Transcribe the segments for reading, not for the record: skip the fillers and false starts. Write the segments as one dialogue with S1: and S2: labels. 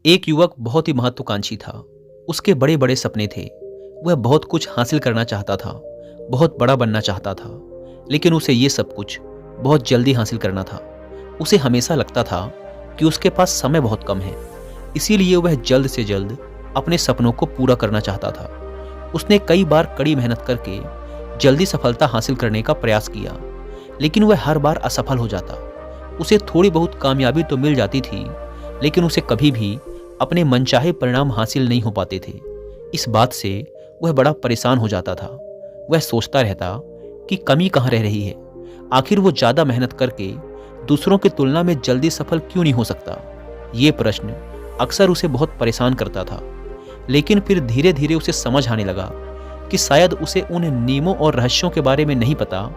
S1: एक युवक बहुत ही महत्वाकांक्षी था। उसके बड़े बड़े सपने थे। वह बहुत कुछ हासिल करना चाहता था, बहुत बड़ा बनना चाहता था। लेकिन उसे ये सब कुछ बहुत जल्दी हासिल करना था। उसे हमेशा लगता था कि उसके पास समय बहुत कम है, इसीलिए वह जल्द से जल्द अपने सपनों को पूरा करना चाहता था। उसने कई बार कड़ी मेहनत करके जल्दी सफलता हासिल करने का प्रयास किया, लेकिन वह हर बार असफल हो जाता। उसे थोड़ी बहुत कामयाबी तो मिल जाती थी, लेकिन उसे कभी भी अपने मनचाहे परिणाम हासिल नहीं हो पाते थे। इस बात से वह बड़ा परेशान हो जाता था। वह सोचता रहता कि कमी कहाँ रह रही है। आखिर वो ज़्यादा मेहनत करके दूसरों की तुलना में जल्दी सफल क्यों नहीं हो सकता। ये प्रश्न अक्सर उसे बहुत परेशान करता था। लेकिन फिर धीरे धीरे उसे समझ आने लगा कि शायद उसे उन नियमों और रहस्यों के बारे में नहीं पता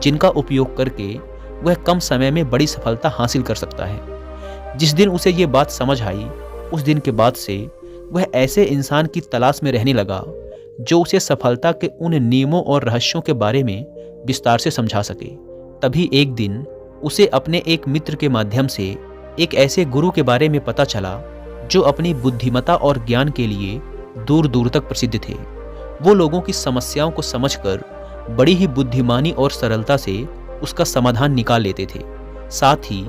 S1: जिनका उपयोग करके वह कम समय में बड़ी सफलता हासिल कर सकता है। जिस दिन उसे ये बात समझ आई, उस दिन के बाद से वह ऐसे इंसान की तलाश में रहने लगा जो उसे सफलता के उन नियमों और रहस्यों के बारे में विस्तार से समझा सके। तभी एक दिन उसे अपने एक मित्र के माध्यम से एक ऐसे गुरु के बारे में पता चला जो अपनी बुद्धिमत्ता और ज्ञान के लिए दूर दूर तक प्रसिद्ध थे। वो लोगों की समस्याओं को समझकर बड़ी ही बुद्धिमानी और सरलता से उसका समाधान निकाल लेते थे। साथ ही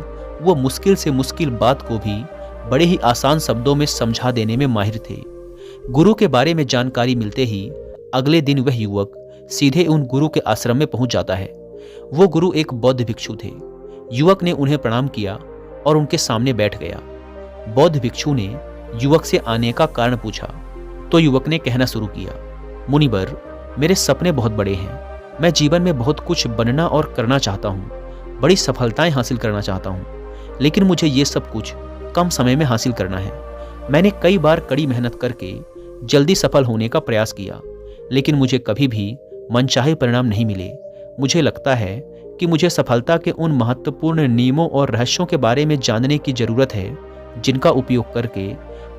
S1: वो मुश्किल से मुश्किल बात को भी बड़े ही आसान शब्दों में समझा देने में माहिर थे। गुरु के बारे में जानकारी मिलते ही अगले दिन वह युवक सीधे उन गुरु के आश्रम में पहुंच जाता है। वो गुरु एक बौद्ध भिक्षु थे। युवक ने उन्हें प्रणाम किया और उनके सामने बैठ गया। बौद्ध भिक्षु ने युवक से आने का कारण पूछा तो युवक ने कहना शुरू किया, मुनिवर, मेरे सपने बहुत बड़े हैं। मैं जीवन में बहुत कुछ बनना और करना चाहता हूँ, बड़ी सफलताएं हासिल करना चाहता हूँ, लेकिन मुझे ये सब कुछ कम समय में हासिल करना है। मैंने कई बार कड़ी मेहनत करके जल्दी सफल होने का प्रयास किया, लेकिन मुझे कभी भी मनचाहे परिणाम नहीं मिले। मुझे लगता है कि मुझे सफलता के उन महत्वपूर्ण नियमों और रहस्यों के बारे में जानने की ज़रूरत है जिनका उपयोग करके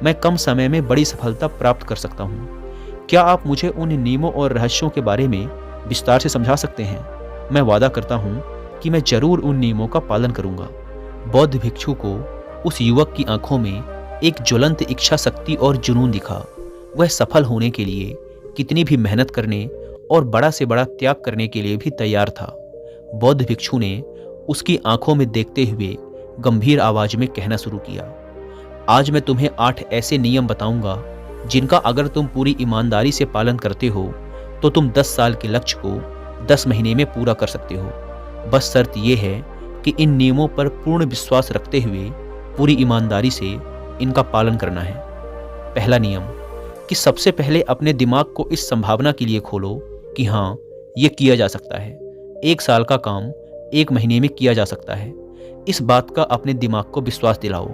S1: मैं कम समय में बड़ी सफलता प्राप्त कर सकता हूँ। क्या आप मुझे उन नियमों और रहस्यों के बारे में विस्तार से समझा सकते हैं? मैं वादा करता हूँ कि मैं जरूर उन नियमों का पालन करूँगा। बौद्ध भिक्षु को उस युवक की आंखों में एक ज्वलंत इच्छा शक्ति और जुनून दिखा। वह सफल होने के लिए कितनी भी मेहनत करने और बड़ा से बड़ा त्याग करने के लिए भी तैयार था। बौद्ध भिक्षु ने उसकी आंखों में देखते हुए गंभीर आवाज में कहना शुरू किया, आज मैं तुम्हें 8 ऐसे नियम बताऊंगा जिनका अगर तुम पूरी ईमानदारी से पालन करते हो तो तुम 10 साल के लक्ष्य को 10 महीने में पूरा कर सकते हो। बस शर्त यह है कि इन नियमों पर पूर्ण विश्वास रखते हुए पूरी ईमानदारी से इनका पालन करना है। पहला नियम कि सबसे पहले अपने दिमाग को इस संभावना के लिए खोलो कि हाँ, ये किया जा सकता है। 1 साल का काम 1 महीने में किया जा सकता है। इस बात का अपने दिमाग को विश्वास दिलाओ,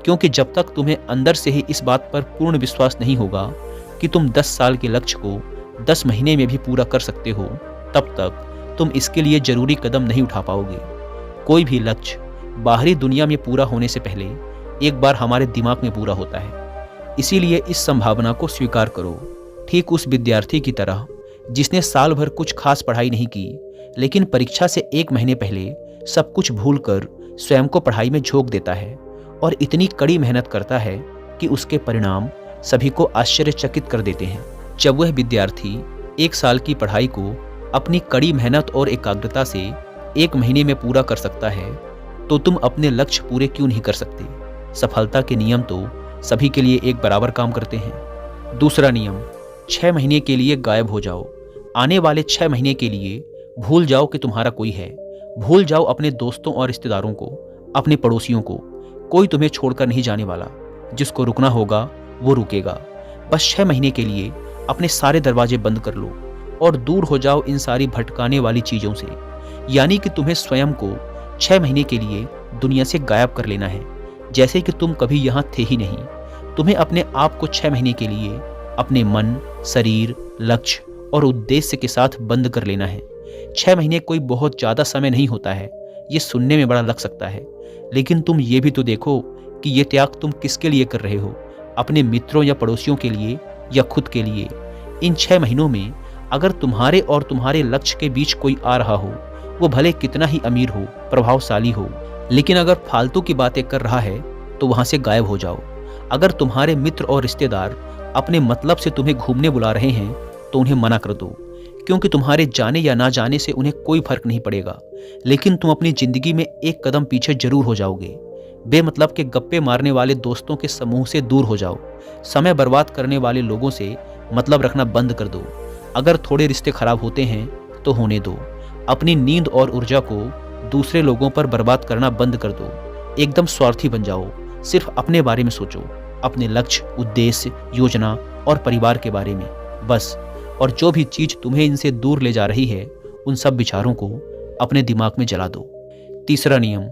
S1: क्योंकि जब तक तुम्हें अंदर से ही इस बात पर पूर्ण विश्वास नहीं होगा कि तुम 10 साल के लक्ष्य को 10 महीने में भी पूरा कर सकते हो, तब तक तुम इसके लिए जरूरी कदम नहीं उठा पाओगे। कोई भी लक्ष्य बाहरी दुनिया में पूरा होने से पहले एक बार हमारे दिमाग में पूरा होता है। इसीलिए इस संभावना को स्वीकार करो। ठीक उस विद्यार्थी की तरह जिसने साल भर कुछ खास पढ़ाई नहीं की, लेकिन परीक्षा से 1 महीने पहले सब कुछ भूलकर स्वयं को पढ़ाई में झोंक देता है और इतनी कड़ी मेहनत करता है कि उसके परिणाम सभी को आश्चर्यचकित कर देते हैं। जब वह विद्यार्थी 1 साल की पढ़ाई को अपनी कड़ी मेहनत और एकाग्रता से 1 महीने में पूरा कर सकता है, तो तुम अपने लक्ष्य पूरे क्यों नहीं कर सकते? सफलता के नियम तो सभी के लिए एक बराबर काम करते हैं। दूसरा नियम, 6 महीने के लिए गायब हो जाओ। आने वाले 6 महीने के लिए भूल जाओ कि तुम्हारा कोई है। भूल जाओ अपने दोस्तों और रिश्तेदारों को, अपने पड़ोसियों को। कोई तुम्हें छोड़कर नहीं जाने वाला। जिसको रुकना होगा वो रुकेगा। बस 6 महीने के लिए अपने सारे दरवाजे बंद कर लो और दूर हो जाओ इन सारी भटकाने वाली चीज़ों से। यानी कि तुम्हें स्वयं को 6 महीने के लिए दुनिया से गायब कर लेना है, जैसे कि तुम कभी यहाँ थे ही नहीं। तुम्हें अपने आप को 6 महीने के लिए अपने मन, शरीर, लक्ष्य और उद्देश्य के साथ बंद कर लेना है। 6 महीने कोई बहुत ज़्यादा समय नहीं होता है। ये सुनने में बड़ा लग सकता है, लेकिन तुम ये भी तो देखो कि ये त्याग तुम किसके लिए कर रहे हो? अपने मित्रों या पड़ोसियों के लिए या खुद के लिए? इन 6 महीनों में अगर तुम्हारे और तुम्हारे लक्ष्य के बीच कोई आ रहा हो, वो भले कितना ही अमीर हो, प्रभावशाली हो, लेकिन अगर फालतू की बातें कर रहा है तो वहां से गायब हो जाओ। अगर तुम्हारे मित्र और रिश्तेदार अपने मतलब से तुम्हें घूमने बुला रहे हैं तो उन्हें मना कर दो, क्योंकि तुम्हारे जाने या ना जाने से उन्हें कोई फर्क नहीं पड़ेगा, लेकिन तुम अपनी जिंदगी में एक कदम पीछे जरूर हो जाओगे। बेमतलब के गप्पे मारने वाले दोस्तों के समूह से दूर हो जाओ। समय बर्बाद करने वाले लोगों से मतलब रखना बंद कर दो। अगर थोड़े रिश्ते खराब होते हैं तो होने दो। अपनी नींद और ऊर्जा को दूसरे लोगों पर बर्बाद करना बंद कर दो। एकदम स्वार्थी बन जाओ। सिर्फ अपने बारे में सोचो, अपने लक्ष्य, उद्देश्य, योजना और परिवार के बारे में बस। और जो भी चीज तुम्हें इनसे दूर ले जा रही है, उन सब विचारों को अपने दिमाग में जला दो। तीसरा नियम,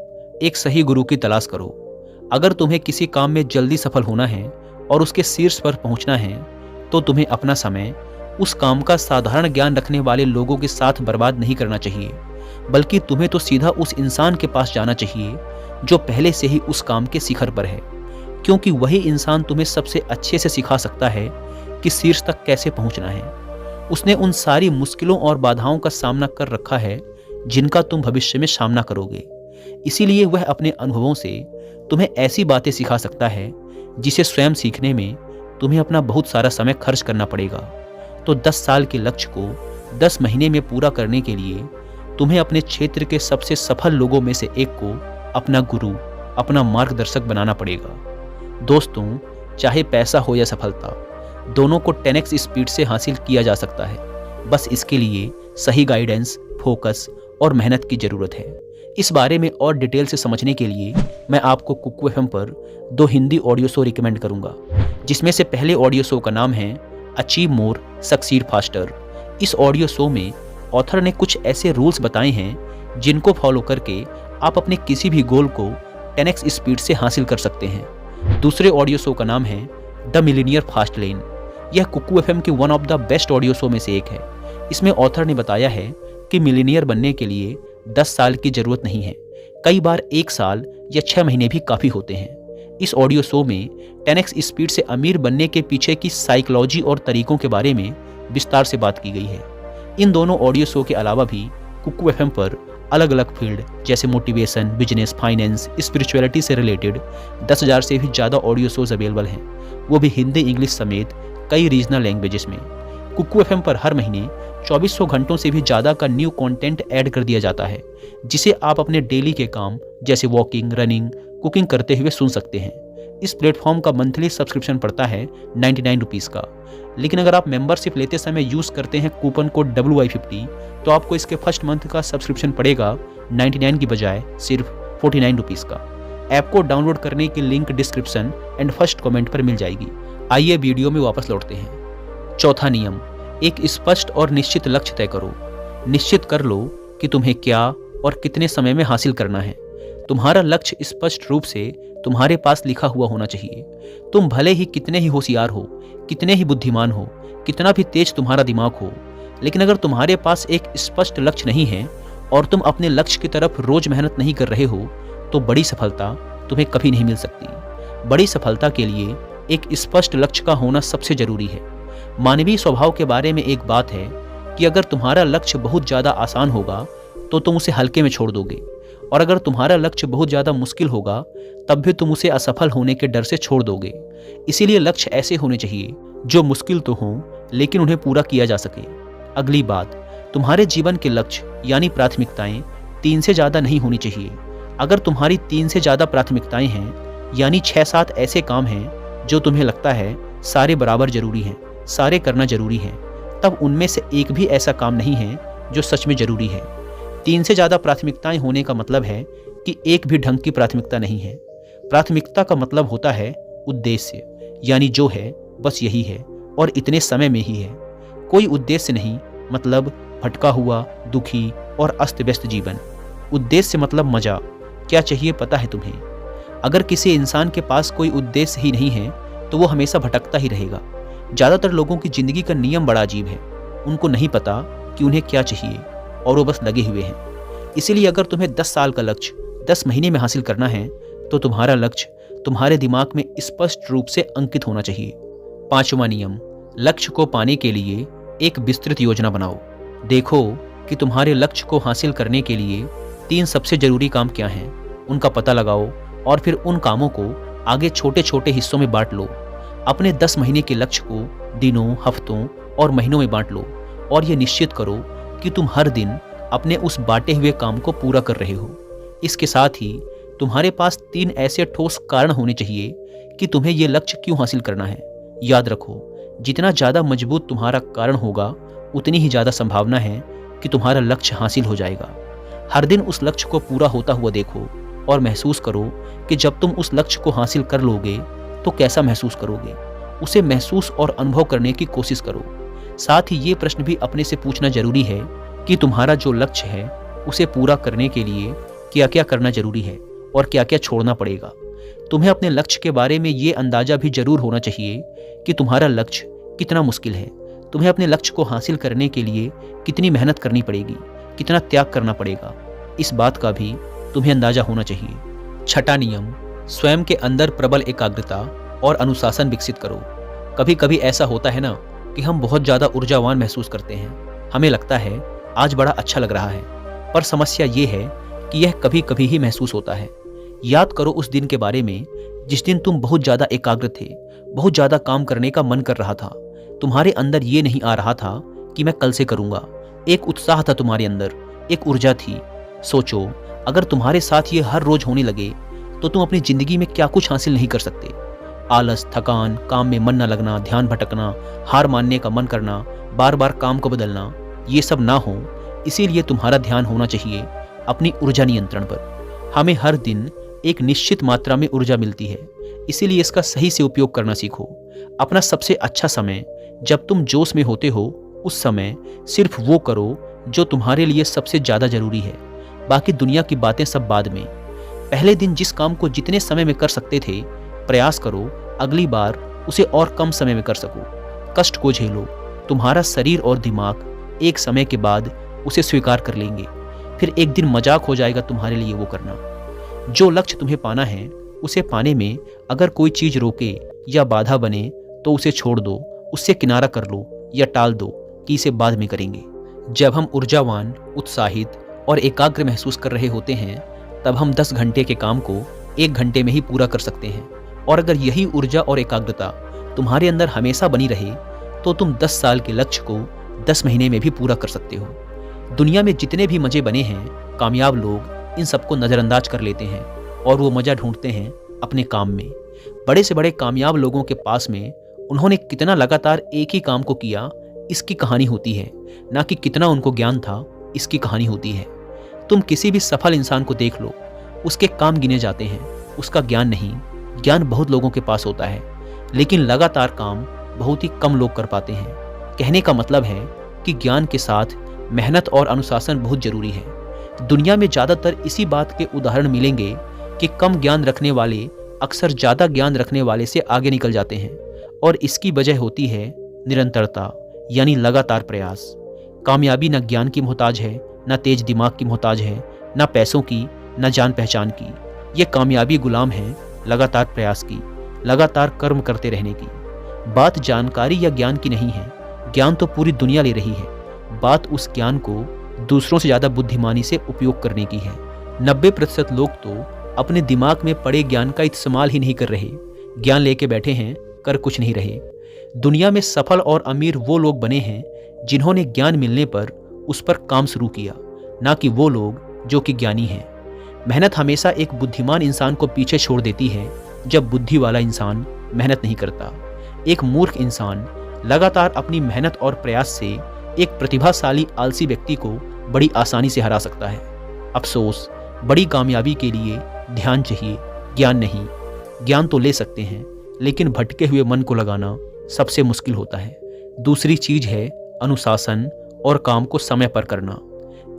S1: एक सही गुरु की तलाश करो। अगर तुम्हें किसी काम में जल्दी सफल होना है और उसके शीर्ष पर पहुंचना है, तो तुम्हें अपना समय उस काम का साधारण ज्ञान रखने वाले लोगों के साथ बर्बाद नहीं करना चाहिए, बल्कि तुम्हें तो सीधा उस इंसान के पास जाना चाहिए जो पहले से ही उस काम के शिखर पर है, क्योंकि वही इंसान तुम्हें सबसे अच्छे से सिखा सकता है कि शीर्ष तक कैसे पहुंचना है। उसने उन सारी मुश्किलों और बाधाओं का सामना कर रखा है जिनका तुम भविष्य में सामना करोगे। इसीलिए वह अपने अनुभवों से तुम्हें ऐसी बातें सिखा सकता है जिसे स्वयं सीखने में तुम्हें अपना बहुत सारा समय खर्च करना पड़ेगा। तो 10 साल के लक्ष्य को 10 महीने में पूरा करने के लिए तुम्हें अपने क्षेत्र के सबसे सफल लोगों में से एक को अपना गुरु, अपना मार्गदर्शक बनाना पड़ेगा। दोस्तों, चाहे पैसा हो या सफलता, दोनों को 10x स्पीड से हासिल किया जा सकता है। बस इसके लिए सही गाइडेंस, फोकस और मेहनत की जरूरत है। इस बारे में और डिटेल से समझने के लिए मैं आपको कुकू एफएम पर 2 हिंदी ऑडियो शो रिकमेंड करूंगा, जिसमें से पहले ऑडियो शो का नाम है अचीव मोर सक्सीड फास्टर। इस ऑडियो शो में ऑथर ने कुछ ऐसे रूल्स बताए हैं जिनको फॉलो करके आप अपने किसी भी गोल को 10x स्पीड से हासिल कर सकते हैं। दूसरे ऑडियो शो का नाम है द मिलीनियर फास्ट लेन। यह कुकू एफएम के one of the best audio show में से एक है। इसमें ऑथर ने बताया है कि मिलीनियर बनने के लिए 10 साल की जरूरत नहीं है, कई बार 1 साल या 6 महीने भी काफ़ी होते हैं। इस ऑडियो शो में 10x स्पीड से अमीर बनने के पीछे की साइकोलॉजी और तरीकों के बारे में विस्तार से बात की गई है। इन दोनों ऑडियो शो के अलावा भी कुकू एफएम पर अलग अलग फील्ड जैसे मोटिवेशन, बिजनेस, फाइनेंस, स्पिरिचुअलिटी से रिलेटेड 10,000 से भी ज़्यादा ऑडियो शोज अवेलेबल हैं, वो भी हिंदी, इंग्लिश समेत कई रीजनल लैंग्वेजेस में। कुकू एफएम पर हर महीने 2400 घंटों से भी ज़्यादा का न्यू कंटेंट ऐड कर दिया जाता है, जिसे आप अपने डेली के काम जैसे वॉकिंग, रनिंग, कुकिंग करते हुए सुन सकते हैं। इस प्लेटफॉर्म का मंथली सब्सक्रिप्शन पड़ता है 99 रुपीज़ का, लेकिन अगर आप मेंबरशिप लेते समय यूज़ करते हैं कूपन कोड WY50 तो आपको इसके फर्स्ट मंथ का सब्सक्रिप्शन पड़ेगा 99 की बजाय सिर्फ 49 रुपीज़ का। ऐप को डाउनलोड करने की link description and first comment पर मिल जाएगी। आइए वीडियो में वापस लौटते हैं। चौथा नियम, एक स्पष्ट और निश्चित लक्ष्य तय करो। निश्चित कर लो कि तुम्हें क्या और कितने समय में हासिल करना है। तुम्हारा लक्ष्य स्पष्ट रूप से तुम्हारे पास लिखा हुआ होना चाहिए। तुम भले ही कितने ही होशियार हो, कितने ही बुद्धिमान हो, कितना भी तेज तुम्हारा दिमाग हो, लेकिन अगर तुम्हारे पास एक स्पष्ट लक्ष्य नहीं है और तुम अपने लक्ष्य की तरफ रोज मेहनत नहीं कर रहे हो, तो बड़ी सफलता तुम्हें कभी नहीं मिल सकती। बड़ी सफलता के लिए एक स्पष्ट लक्ष्य का होना सबसे जरूरी है। मानवीय स्वभाव के बारे में एक बात है कि अगर तुम्हारा लक्ष्य बहुत ज़्यादा आसान होगा तो तुम उसे हल्के में छोड़ दोगे, और अगर तुम्हारा लक्ष्य बहुत ज़्यादा मुश्किल होगा तब भी तुम उसे असफल होने के डर से छोड़ दोगे। इसीलिए लक्ष्य ऐसे होने चाहिए जो मुश्किल तो हों लेकिन उन्हें पूरा किया जा सके। अगली बात, तुम्हारे जीवन के लक्ष्य यानी प्राथमिकताएं 3 से ज़्यादा नहीं होनी चाहिए। अगर तुम्हारी 3 से ज़्यादा प्राथमिकताएं हैं, यानी 6-7 ऐसे काम हैं जो तुम्हें लगता है सारे बराबर जरूरी हैं, सारे करना जरूरी है, तब उनमें से एक भी ऐसा काम नहीं है जो सच में जरूरी है। 3 से ज़्यादा प्राथमिकताएं होने का मतलब है कि एक भी ढंग की प्राथमिकता नहीं है। प्राथमिकता का मतलब होता है उद्देश्य, यानी जो है बस यही है और इतने समय में ही है। कोई उद्देश्य नहीं मतलब भटका हुआ, दुखी और अस्त व्यस्त जीवन। उद्देश्य मतलब मजा, क्या चाहिए पता है तुम्हें। अगर किसी इंसान के पास कोई उद्देश्य ही नहीं है तो वो हमेशा भटकता ही रहेगा। ज़्यादातर लोगों की ज़िंदगी का नियम बड़ा अजीब है। उनको नहीं पता कि उन्हें क्या चाहिए और वो बस लगे हुए हैं। इसीलिए अगर तुम्हें 10 साल का लक्ष्य 10 महीने में हासिल करना है तो तुम्हारा लक्ष्य तुम्हारे दिमाग में स्पष्ट रूप से अंकित होना चाहिए। 5वां नियम, लक्ष्य को पाने के लिए एक विस्तृत योजना बनाओ। देखो कि तुम्हारे लक्ष्य को हासिल करने के लिए 3 सबसे जरूरी काम क्या हैं, उनका पता लगाओ और फिर उन कामों को आगे छोटे छोटे हिस्सों में बांट लो। अपने 10 महीने के लक्ष्य को दिनों, हफ्तों और महीनों में बांट लो और ये निश्चित करो कि तुम हर दिन अपने उस बांटे हुए काम को पूरा कर रहे हो। इसके साथ ही तुम्हारे पास 3 ऐसे ठोस कारण होने चाहिए कि तुम्हें ये लक्ष्य क्यों हासिल करना है। याद रखो, जितना ज़्यादा मजबूत तुम्हारा कारण होगा, उतनी ही ज़्यादा संभावना है कि तुम्हारा लक्ष्य हासिल हो जाएगा। हर दिन उस लक्ष्य को पूरा होता हुआ देखो और महसूस करो कि जब तुम उस लक्ष्य को हासिल कर लोगे तो कैसा महसूस करोगे। उसे महसूस और अनुभव करने की कोशिश करो। साथ ही ये प्रश्न भी अपने से पूछना जरूरी है कि तुम्हारा जो लक्ष्य है उसे पूरा करने के लिए क्या क्या करना जरूरी है और क्या क्या छोड़ना पड़ेगा। तुम्हें अपने लक्ष्य के बारे में ये अंदाजा भी जरूर होना चाहिए कि तुम्हारा लक्ष्य कितना मुश्किल है। तुम्हें अपने लक्ष्य को हासिल करने के लिए कितनी मेहनत करनी पड़ेगी, कितना त्याग करना पड़ेगा, इस बात का भी तुम्हें अंदाजा होना चाहिए। छठा नियम, स्वयं के अंदर प्रबल एकाग्रता और अनुशासन विकसित करो। कभी कभी ऐसा होता है ना कि हम बहुत ज़्यादा ऊर्जावान महसूस करते हैं। हमें लगता है आज बड़ा अच्छा लग रहा है, पर समस्या ये है कि यह कभी कभी ही महसूस होता है। याद करो उस दिन के बारे में जिस दिन तुम बहुत ज़्यादा एकाग्र थे, बहुत ज़्यादा काम करने का मन कर रहा था। तुम्हारे अंदर ये नहीं आ रहा था कि मैं कल से करूँगा। एक उत्साह था तुम्हारे अंदर, एक ऊर्जा थी। सोचो, अगर तुम्हारे साथ ये हर रोज होने लगे तो तुम अपनी ज़िंदगी में क्या कुछ हासिल नहीं कर सकते। आलस, थकान, काम में मन न लगना, ध्यान भटकना, हार मानने का मन करना, बार बार काम को बदलना, ये सब ना हो। इसीलिए तुम्हारा ध्यान होना चाहिए अपनी ऊर्जा नियंत्रण पर। हमें हर दिन एक निश्चित मात्रा में ऊर्जा मिलती है, इसीलिए इसका सही से उपयोग करना सीखो। अपना सबसे अच्छा समय जब तुम जोश में होते हो, उस समय सिर्फ वो करो जो तुम्हारे लिए सबसे ज़्यादा ज़रूरी है। बाकी दुनिया की बातें सब बाद में। पहले दिन जिस काम को जितने समय में कर सकते थे, प्रयास करो अगली बार उसे और कम समय में कर सको। कष्ट को झेलो। तुम्हारा शरीर और दिमाग एक समय के बाद उसे स्वीकार कर लेंगे। फिर एक दिन मजाक हो जाएगा तुम्हारे लिए वो करना। जो लक्ष्य तुम्हें पाना है, उसे पाने में अगर कोई चीज़ रोके या बाधा बने तो उसे छोड़ दो, उससे किनारा कर लो या टाल दो कि इसे बाद में करेंगे। जब हम ऊर्जावान, उत्साहित और एकाग्र महसूस कर रहे होते हैं, तब हम 10 घंटे के काम को 1 घंटे में ही पूरा कर सकते हैं। और अगर यही ऊर्जा और एकाग्रता तुम्हारे अंदर हमेशा बनी रहे तो तुम 10 साल के लक्ष्य को 10 महीने में भी पूरा कर सकते हो। दुनिया में जितने भी मज़े बने हैं, कामयाब लोग इन सबको नज़रअंदाज कर लेते हैं और वो मज़ा ढूंढते हैं अपने काम में। बड़े से बड़े कामयाब लोगों के पास में उन्होंने कितना लगातार एक ही काम को किया, इसकी कहानी होती है, ना कि कितना उनको ज्ञान था, इसकी कहानी होती है। तुम किसी भी सफल इंसान को देख लो, उसके काम गिने जाते हैं, उसका ज्ञान नहीं। ज्ञान बहुत लोगों के पास होता है, लेकिन लगातार काम बहुत ही कम लोग कर पाते हैं। कहने का मतलब है कि ज्ञान के साथ मेहनत और अनुशासन बहुत जरूरी है। दुनिया में ज़्यादातर इसी बात के उदाहरण मिलेंगे कि कम ज्ञान रखने वाले अक्सर ज़्यादा ज्ञान रखने वाले से आगे निकल जाते हैं, और इसकी वजह होती है निरंतरता, यानी लगातार प्रयास। कामयाबी न ज्ञान की मोहताज है, न तेज दिमाग की मोहताज है, न पैसों की, न जान पहचान की। ये कामयाबी गुलाम है लगातार प्रयास की, लगातार कर्म करते रहने की। बात जानकारी या ज्ञान की नहीं है, ज्ञान तो पूरी दुनिया ले रही है। बात उस ज्ञान को दूसरों से ज़्यादा बुद्धिमानी से उपयोग करने की है। 90% लोग तो अपने दिमाग में पड़े ज्ञान का इस्तेमाल ही नहीं कर रहे, ज्ञान लेके बैठे हैं, कर कुछ नहीं रहे। दुनिया में सफल और अमीर वो लोग बने हैं जिन्होंने ज्ञान मिलने पर उस पर काम शुरू किया, ना कि वो लोग जो कि ज्ञानी हैं। मेहनत हमेशा एक बुद्धिमान इंसान को पीछे छोड़ देती है जब बुद्धि वाला इंसान मेहनत नहीं करता। एक मूर्ख इंसान लगातार अपनी मेहनत और प्रयास से एक प्रतिभाशाली आलसी व्यक्ति को बड़ी आसानी से हरा सकता है। अफसोस, बड़ी कामयाबी के लिए ध्यान चाहिए, ज्ञान नहीं। ज्ञान तो ले सकते हैं, लेकिन भटके हुए मन को लगाना सबसे मुश्किल होता है। दूसरी चीज है अनुशासन और काम को समय पर करना।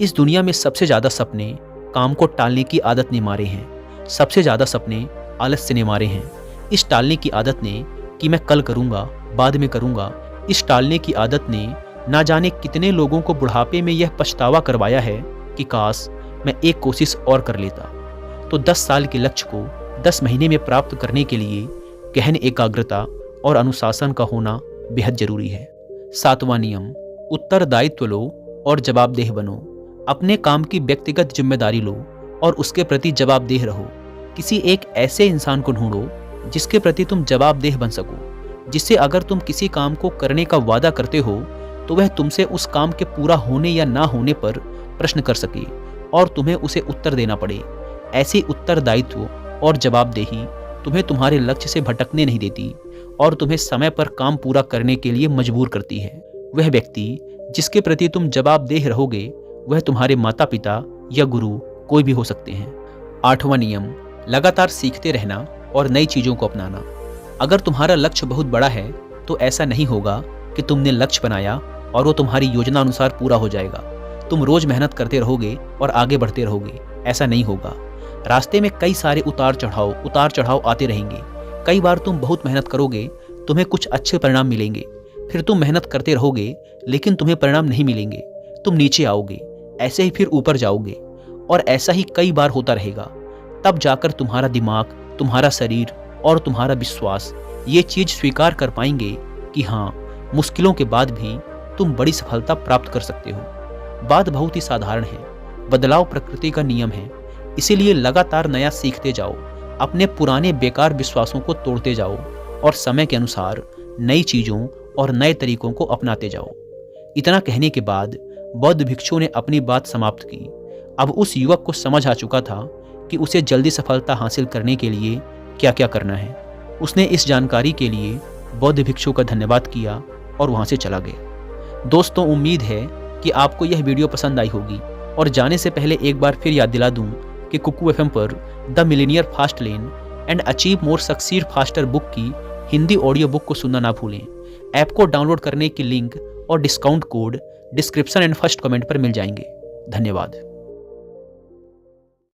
S1: इस दुनिया में सबसे ज़्यादा सपने काम को टालने की आदत ने मारे हैं। सबसे ज़्यादा सपने आलस्य ने मारे हैं। इस टालने की आदत ने कि मैं कल करूँगा, बाद में करूँगा, इस टालने की आदत ने ना जाने कितने लोगों को बुढ़ापे में यह पछतावा करवाया है कि काश मैं एक कोशिश और कर लेता। तो 10 साल के लक्ष्य को 10 महीने में प्राप्त करने के लिए गहन एकाग्रता और अनुशासन का होना बेहद जरूरी है। 7वां नियम, उत्तरदायित्व लो और जवाबदेह बनो। अपने काम की व्यक्तिगत जिम्मेदारी लो और उसके प्रति जवाबदेह रहो। किसी एक ऐसे इंसान को ढूंढो जिसके प्रति तुम जवाबदेह बन सको, जिससे अगर तुम किसी काम को करने का वादा करते हो तो वह तुमसे उस काम के पूरा होने या ना होने पर प्रश्न कर सके और तुम्हें उसे उत्तर देना पड़े। ऐसी उत्तरदायित्व और जवाबदेही तुम्हें तुम्हारे लक्ष्य से भटकने नहीं देती और तुम्हें समय पर काम पूरा करने के लिए मजबूर करती है। वह व्यक्ति जिसके प्रति तुम जवाबदेह रहोगे वह तुम्हारे माता पिता या गुरु कोई भी हो सकते हैं। 8वां नियम, लगातार सीखते रहना और नई चीज़ों को अपनाना। अगर तुम्हारा लक्ष्य बहुत बड़ा है तो ऐसा नहीं होगा कि तुमने लक्ष्य बनाया और वो तुम्हारी योजना अनुसार पूरा हो जाएगा। तुम रोज मेहनत करते रहोगे और आगे बढ़ते रहोगे, ऐसा नहीं होगा। रास्ते में कई सारे उतार चढ़ाव आते रहेंगे। कई बार तुम बहुत मेहनत करोगे, तुम्हें कुछ अच्छे परिणाम मिलेंगे, फिर तुम मेहनत करते रहोगे लेकिन तुम्हें परिणाम नहीं मिलेंगे, तुम नीचे आओगे, ऐसे ही फिर ऊपर जाओगे और ऐसा ही कई बार होता रहेगा। तब जाकर तुम्हारा दिमाग, तुम्हारा शरीर और तुम्हारा विश्वास ये चीज स्वीकार कर पाएंगे कि हाँ, मुश्किलों के बाद भी तुम बड़ी सफलता प्राप्त कर सकते हो। बात बहुत ही साधारण है, बदलाव प्रकृति का नियम है, इसीलिए लगातार नया सीखते जाओ, अपने पुराने बेकार विश्वासों को तोड़ते जाओ और समय के अनुसार नई चीज़ों और नए तरीकों को अपनाते जाओ। इतना कहने के बाद बौद्ध भिक्षु ने अपनी बात समाप्त की। अब उस युवक को समझ आ चुका था कि उसे जल्दी सफलता हासिल करने के लिए क्या क्या करना है। उसने इस जानकारी के लिए बौद्ध भिक्षु का धन्यवाद किया और वहाँ से चला गया। दोस्तों, उम्मीद है कि आपको यह वीडियो पसंद आई होगी और जाने से पहले एक बार फिर याद दिला दूं कि कुकू एफएम पर the millionaire fast lane and achieve more succeed faster book की हिंदी ऑडियो बुक को सुनना ना भूलें। ऐप को डाउनलोड करने की लिंक और discount code description and first comment पर मिल जाएंगे। धन्यवाद।